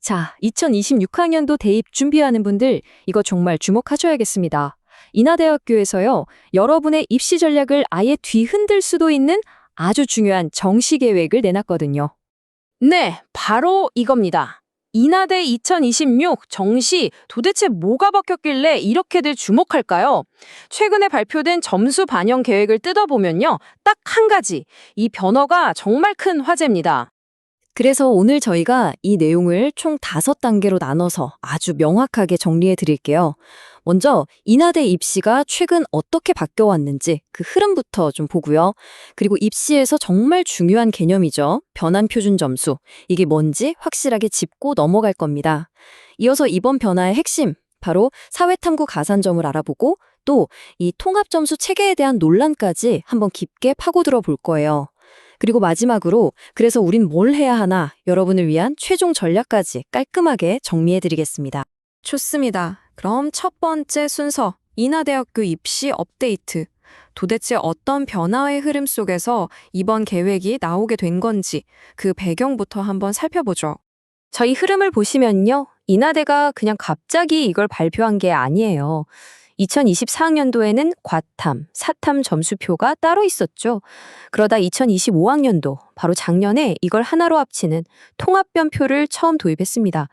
자, 2026학년도 대입 준비하는 분들 이거 정말 주목하셔야겠습니다. 인하대학교에서요, 여러분의 입시 전략을 아예 뒤흔들 수도 있는 아주 중요한 정시 계획을 내놨거든요. 네, 바로 이겁니다. 인하대 2026 정시 도대체 뭐가 바뀌었길래 이렇게들 주목할까요? 최근에 발표된 점수 반영 계획을 뜯어보면요. 딱 한 가지, 이 변화가 정말 큰 화제입니다. 그래서 오늘 저희가 이 내용을 총 5단계로 나눠서 아주 명확하게 정리해 드릴게요. 먼저 인하대 입시가 최근 어떻게 바뀌어왔는지 그 흐름부터 좀 보고요. 그리고 입시에서 정말 중요한 개념이죠. 변환 표준 점수. 이게 뭔지 확실하게 짚고 넘어갈 겁니다. 이어서 이번 변화의 핵심, 바로 사회탐구 가산점을 알아보고 또 이 통합점수 체계에 대한 논란까지 한번 깊게 파고들어 볼 거예요. 그리고 마지막으로 그래서 우린 뭘 해야 하나 여러분을 위한 최종 전략까지 깔끔하게 정리해드리겠습니다. 좋습니다. 그럼 첫 번째 순서, 인하대학교 입시 업데이트. 도대체 어떤 변화의 흐름 속에서 이번 계획이 나오게 된 건지 그 배경부터 한번 살펴보죠. 저희 흐름을 보시면요. 인하대가 그냥 갑자기 이걸 발표한 게 아니에요. 2024학년도에는 과탐, 사탐 점수표가 따로 있었죠. 그러다 2025학년도, 바로 작년에 이걸 하나로 합치는 통합변표를 처음 도입했습니다.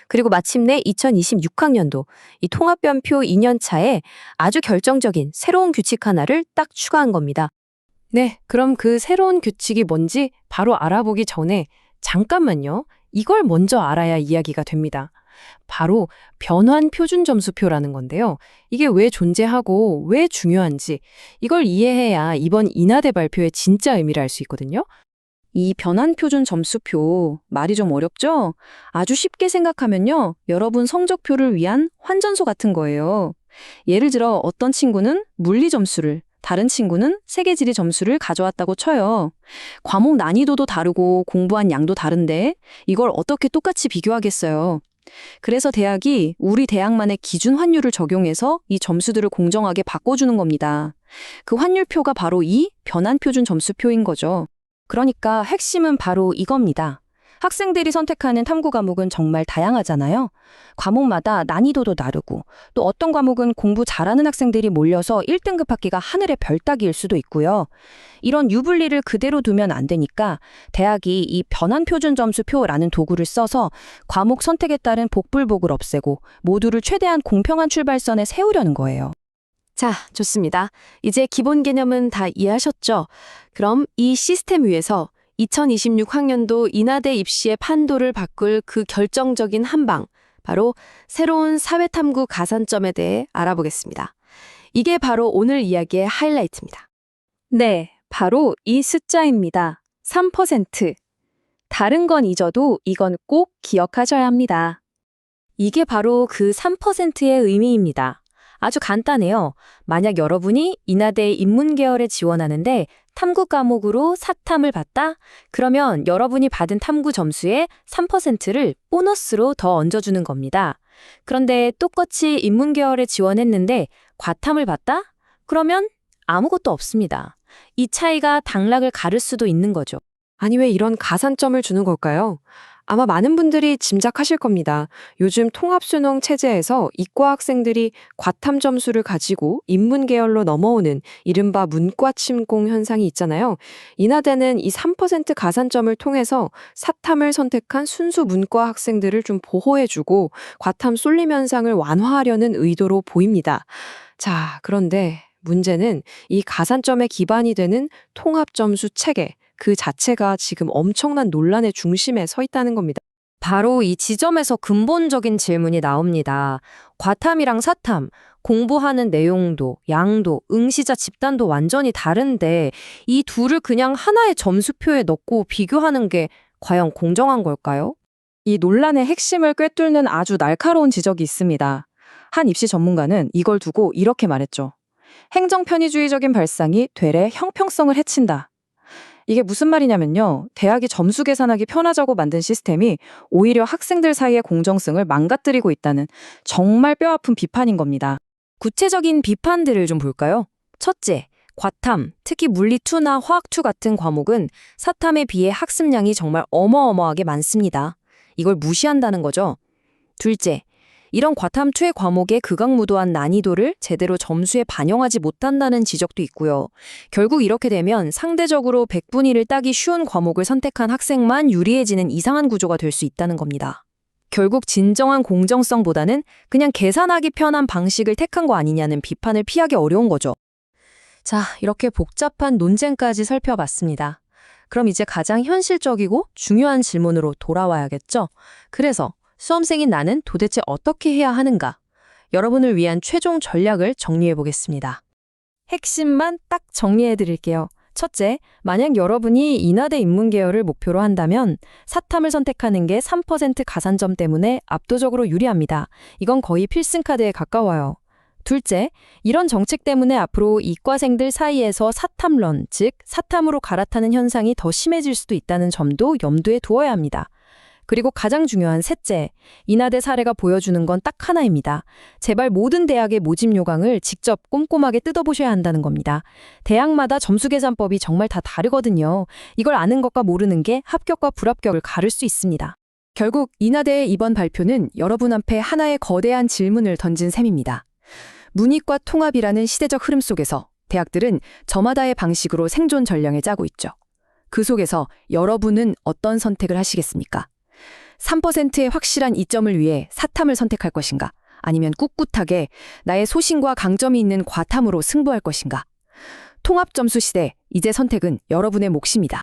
그리고 마침내 2026학년도, 이 통합변표 2년차에 아주 결정적인 새로운 규칙 하나를 딱 추가한 겁니다. 네, 그럼 그 새로운 규칙이 뭔지 바로 알아보기 전에 잠깐만요. 이걸 먼저 알아야 이야기가 됩니다. 바로 변환 표준 점수표라는 건데요. 이게 왜 존재하고 왜 중요한지 이걸 이해해야 이번 인하대 발표의 진짜 의미를 알 수 있거든요. 이 변환 표준 점수표, 말이 좀 어렵죠? 아주 쉽게 생각하면요. 여러분 성적표를 위한 환전소 같은 거예요. 예를 들어 어떤 친구는 물리 점수를, 다른 친구는 세계지리 점수를 가져왔다고 쳐요. 과목 난이도도 다르고 공부한 양도 다른데 이걸 어떻게 똑같이 비교하겠어요? 그래서 대학이 우리 대학만의 기준 환율을 적용해서 이 점수들을 공정하게 바꿔주는 겁니다. 그 환율표가 바로 이 변환 표준 점수표인 거죠. 그러니까 핵심은 바로 이겁니다. 학생들이 선택하는 탐구 과목은 정말 다양하잖아요. 과목마다 난이도도 다르고 또 어떤 과목은 공부 잘하는 학생들이 몰려서 1등급 받기가 하늘의 별 따기일 수도 있고요. 이런 유불리를 그대로 두면 안 되니까 대학이 이 변환 표준 점수표라는 도구를 써서 과목 선택에 따른 복불복을 없애고 모두를 최대한 공평한 출발선에 세우려는 거예요. 자, 좋습니다. 이제 기본 개념은 다 이해하셨죠? 그럼 이 시스템 위에서 2026학년도 인하대 입시의 판도를 바꿀 그 결정적인 한방, 바로 새로운 사회탐구 가산점에 대해 알아보겠습니다. 이게 바로 오늘 이야기의 하이라이트입니다. 네, 바로 이 숫자입니다. 3%. 다른 건 잊어도 이건 꼭 기억하셔야 합니다. 이게 바로 그 3%의 의미입니다. 아주 간단해요. 만약 여러분이 인하대 인문계열에 지원하는데 탐구 과목으로 사탐을 봤다? 그러면 여러분이 받은 탐구 점수의 3%를 보너스로 더 얹어주는 겁니다. 그런데 똑같이 인문계열에 지원했는데 과탐을 봤다? 그러면 아무것도 없습니다. 이 차이가 당락을 가를 수도 있는 거죠. 아니 왜 이런 가산점을 주는 걸까요? 아마 많은 분들이 짐작하실 겁니다. 요즘 통합수능 체제에서 이과 학생들이 과탐 점수를 가지고 인문 계열로 넘어오는 이른바 문과 침공 현상이 있잖아요. 인하대는 이 3% 가산점을 통해서 사탐을 선택한 순수 문과 학생들을 좀 보호해주고 과탐 쏠림 현상을 완화하려는 의도로 보입니다. 자, 그런데 문제는 이 가산점의 기반이 되는 통합점수 체계, 그 자체가 지금 엄청난 논란의 중심에 서 있다는 겁니다. 바로 이 지점에서 근본적인 질문이 나옵니다. 과탐이랑 사탐, 공부하는 내용도, 양도, 응시자 집단도 완전히 다른데 이 둘을 그냥 하나의 점수표에 넣고 비교하는 게 과연 공정한 걸까요? 이 논란의 핵심을 꿰뚫는 아주 날카로운 지적이 있습니다. 한 입시 전문가는 이걸 두고 이렇게 말했죠. 행정편의주의적인 발상이 되레 형평성을 해친다. 이게 무슨 말이냐면요. 대학이 점수 계산하기 편하자고 만든 시스템이 오히려 학생들 사이의 공정성을 망가뜨리고 있다는 정말 뼈아픈 비판인 겁니다. 구체적인 비판들을 좀 볼까요? 첫째, 과탐, 특히 물리2나 화학2 같은 과목은 사탐에 비해 학습량이 정말 어마어마하게 많습니다. 이걸 무시한다는 거죠. 둘째, 이런 과탐2의 과목의 극악무도한 난이도를 제대로 점수에 반영하지 못한다는 지적도 있고요. 결국 이렇게 되면 상대적으로 100분위 1을 따기 쉬운 과목을 선택한 학생만 유리해지는 이상한 구조가 될 수 있다는 겁니다. 결국 진정한 공정성보다는 그냥 계산하기 편한 방식을 택한 거 아니냐는 비판을 피하기 어려운 거죠. 자, 이렇게 복잡한 논쟁까지 살펴봤습니다. 그럼 이제 가장 현실적이고 중요한 질문으로 돌아와야겠죠? 그래서 수험생인 나는 도대체 어떻게 해야 하는가? 여러분을 위한 최종 전략을 정리해 보겠습니다. 핵심만 딱 정리해 드릴게요. 첫째, 만약 여러분이 인하대 인문계열을 목표로 한다면 사탐을 선택하는 게 3% 가산점 때문에 압도적으로 유리합니다. 이건 거의 필승카드에 가까워요. 둘째, 이런 정책 때문에 앞으로 이과생들 사이에서 사탐론, 즉 사탐으로 갈아타는 현상이 더 심해질 수도 있다는 점도 염두에 두어야 합니다. 그리고 가장 중요한 셋째, 인하대 사례가 보여주는 건 딱 하나입니다. 제발 모든 대학의 모집 요강을 직접 꼼꼼하게 뜯어보셔야 한다는 겁니다. 대학마다 점수 계산법이 정말 다 다르거든요. 이걸 아는 것과 모르는 게 합격과 불합격을 가를 수 있습니다. 결국 인하대의 이번 발표는 여러분 앞에 하나의 거대한 질문을 던진 셈입니다. 문이과 통합이라는 시대적 흐름 속에서 대학들은 저마다의 방식으로 생존 전략을 짜고 있죠. 그 속에서 여러분은 어떤 선택을 하시겠습니까? 3%의 확실한 이점을 위해 사탐을 선택할 것인가? 아니면 꿋꿋하게 나의 소신과 강점이 있는 과탐으로 승부할 것인가? 통합 점수 시대, 이제 선택은 여러분의 몫입니다.